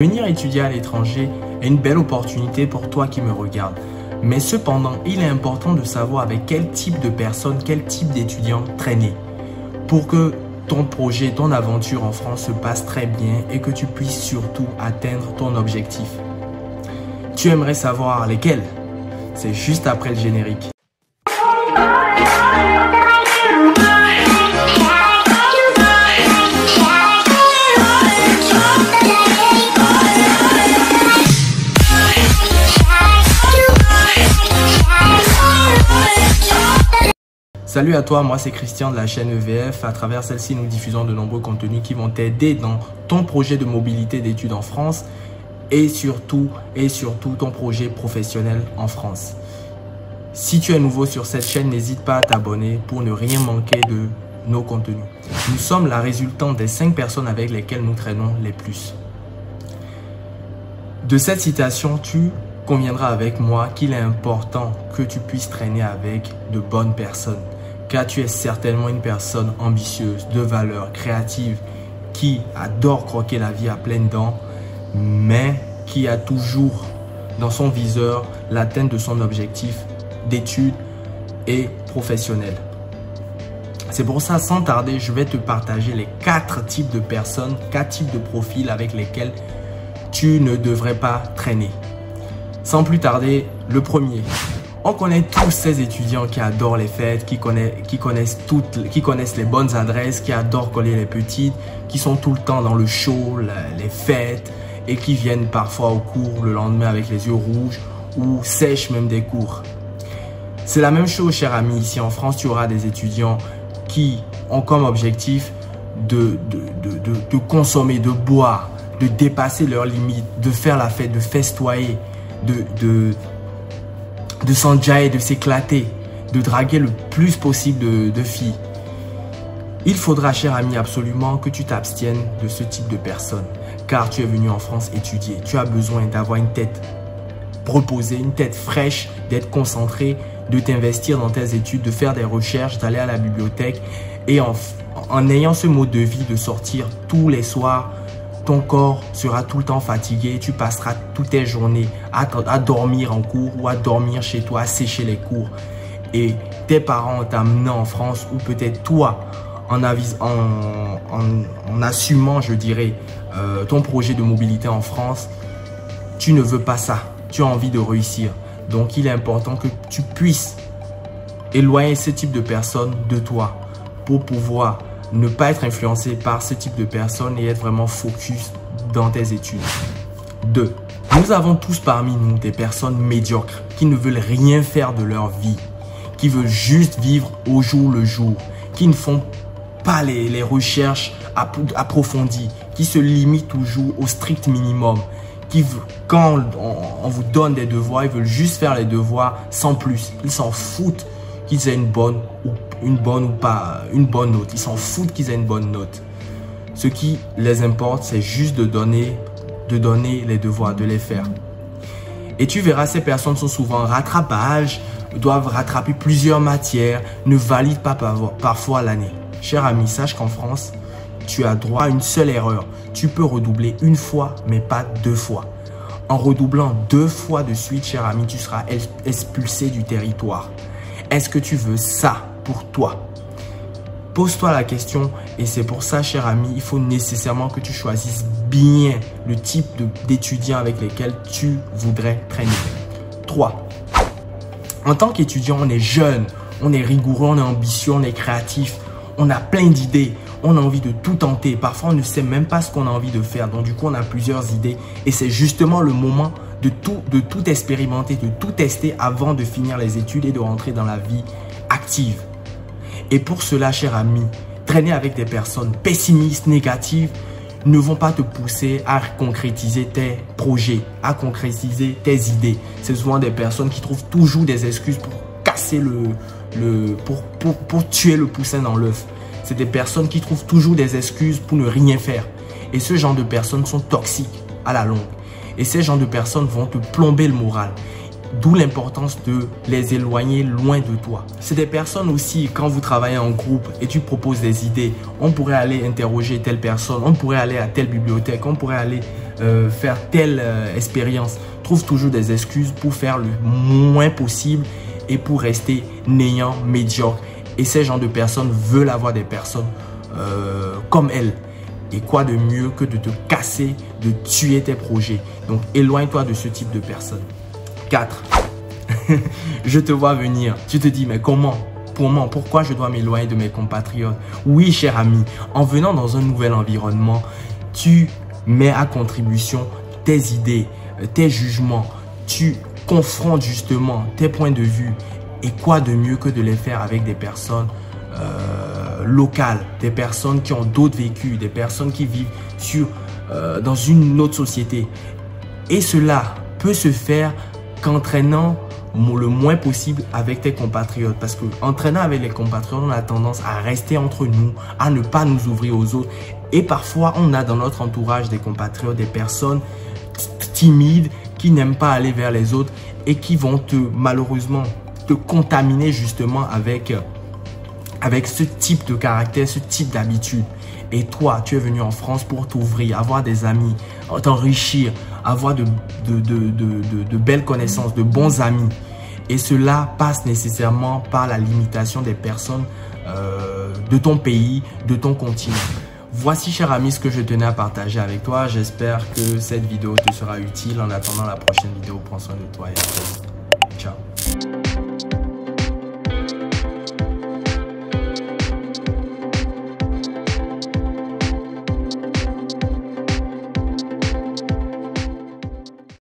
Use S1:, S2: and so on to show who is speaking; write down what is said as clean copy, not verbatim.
S1: Venir étudier à l'étranger est une belle opportunité pour toi qui me regardes. Mais cependant, il est important de savoir avec quel type de personne, quel type d'étudiant traîner pour que ton projet, ton aventure en France se passe très bien et que tu puisses surtout atteindre ton objectif. Tu aimerais savoir lesquels? C'est juste après le générique. Salut à toi, moi c'est Christian de la chaîne EVF. À travers celle-ci, nous diffusons de nombreux contenus qui vont t'aider dans ton projet de mobilité d'études en France et surtout ton projet professionnel en France. Si tu es nouveau sur cette chaîne, n'hésite pas à t'abonner pour ne rien manquer de nos contenus. Nous sommes la résultante des 5 personnes avec lesquelles nous traînons les plus. De cette citation, tu conviendras avec moi qu'il est important que tu puisses traîner avec de bonnes personnes. Car tu es certainement une personne ambitieuse, de valeur, créative, qui adore croquer la vie à pleines dents, mais qui a toujours dans son viseur l'atteinte de son objectif d'études et professionnel. C'est pour ça, sans tarder, je vais te partager les 4 types de personnes, 4 types de profils avec lesquels tu ne devrais pas traîner. Sans plus tarder, le premier. On connaît tous ces étudiants qui adorent les fêtes, qui connaissent les bonnes adresses, qui adorent coller les petites, qui sont tout le temps dans le show, les fêtes et qui viennent parfois au cours le lendemain avec les yeux rouges ou sèchent même des cours. C'est la même chose, cher ami. Ici en France, tu auras des étudiants qui ont comme objectif de consommer, de boire, de dépasser leurs limites, de faire la fête, de festoyer, de s'enjailler, de s'éclater, de draguer le plus possible de filles. Il faudra, cher ami, absolument que tu t'abstiennes de ce type de personnes. Car tu es venu en France étudier. Tu as besoin d'avoir une tête reposée, une tête fraîche, d'être concentré, de t'investir dans tes études, de faire des recherches, d'aller à la bibliothèque. Et en ayant ce mode de vie de sortir tous les soirs, ton corps sera tout le temps fatigué, tu passeras toutes tes journées à dormir en cours ou à dormir chez toi, à sécher les cours. Et tes parents t'amenant en France ou peut-être toi, en assumant, je dirais, ton projet de mobilité en France, tu ne veux pas ça, tu as envie de réussir. Donc il est important que tu puisses éloigner ce type de personnes de toi pour pouvoir ne pas être influencé par ce type de personnes et être vraiment focus dans tes études. 2. Nous avons tous parmi nous des personnes médiocres qui ne veulent rien faire de leur vie, qui veulent juste vivre au jour le jour, qui ne font pas les recherches approfondies, qui se limitent toujours au strict minimum, qui, quand on vous donne des devoirs, ils veulent juste faire les devoirs sans plus. Ils s'en foutent qu'ils aient une bonne ou pas une bonne note. Ils s'en foutent qu'ils aient une bonne note. Ce qui les importe, c'est juste de donner les devoirs, de les faire. Et tu verras, ces personnes sont souvent en rattrapage, doivent rattraper plusieurs matières, ne valident pas parfois l'année. Cher ami, sache qu'en France, tu as droit à une seule erreur. Tu peux redoubler une fois, mais pas 2 fois. En redoublant 2 fois de suite, cher ami, tu seras expulsé du territoire. Est-ce que tu veux ça pour toi? Pose-toi la question et c'est pour ça, cher ami, il faut nécessairement que tu choisisses bien le type d'étudiants avec lesquels tu voudrais traîner. 3. En tant qu'étudiant, on est jeune, on est rigoureux, on est ambitieux, on est créatif, on a plein d'idées, on a envie de tout tenter. Parfois, on ne sait même pas ce qu'on a envie de faire. Donc, du coup, on a plusieurs idées et c'est justement le moment de tout expérimenter, de tout tester avant de finir les études et de rentrer dans la vie active. Et pour cela, cher ami, traîner avec des personnes pessimistes, négatives, ne vont pas te pousser à concrétiser tes projets, à concrétiser tes idées. C'est souvent des personnes qui trouvent toujours des excuses pour casser pour tuer le poussin dans l'œuf. C'est des personnes qui trouvent toujours des excuses pour ne rien faire. Et ce genre de personnes sont toxiques à la longue. Et ces genres de personnes vont te plomber le moral. D'où l'importance de les éloigner loin de toi. C'est des personnes aussi, quand vous travaillez en groupe et tu proposes des idées, on pourrait aller interroger telle personne, on pourrait aller à telle bibliothèque, on pourrait aller faire telle expérience. Trouve toujours des excuses pour faire le moins possible et pour rester néant, médiocre. Et ces genres de personnes veulent avoir des personnes comme elles. Et quoi de mieux que de te casser, de tuer tes projets. Donc, éloigne-toi de ce type de personnes. 4. Je te vois venir. Tu te dis, mais comment? Pourquoi je dois m'éloigner de mes compatriotes? Oui, cher ami, en venant dans un nouvel environnement, tu mets à contribution tes idées, tes jugements. Tu confrontes justement tes points de vue. Et quoi de mieux que de les faire avec des personnes locales, des personnes qui ont d'autres vécus, des personnes qui vivent dans une autre société. Et cela peut se faire qu'entraînant le moins possible avec tes compatriotes. Parce que entraînant avec les compatriotes, on a tendance à rester entre nous, à ne pas nous ouvrir aux autres. Et parfois, on a dans notre entourage des compatriotes, des personnes timides qui n'aiment pas aller vers les autres et qui vont malheureusement te contaminer justement avec ce type de caractère, ce type d'habitude. Et toi, tu es venu en France pour t'ouvrir, avoir des amis, t'enrichir, avoir de belles connaissances, de bons amis. Et cela passe nécessairement par la limitation des personnes de ton pays, de ton continent. Voici, cher ami, ce que je tenais à partager avec toi. J'espère que cette vidéo te sera utile. En attendant la prochaine vidéo, prends soin de toi et à très vite. Ciao.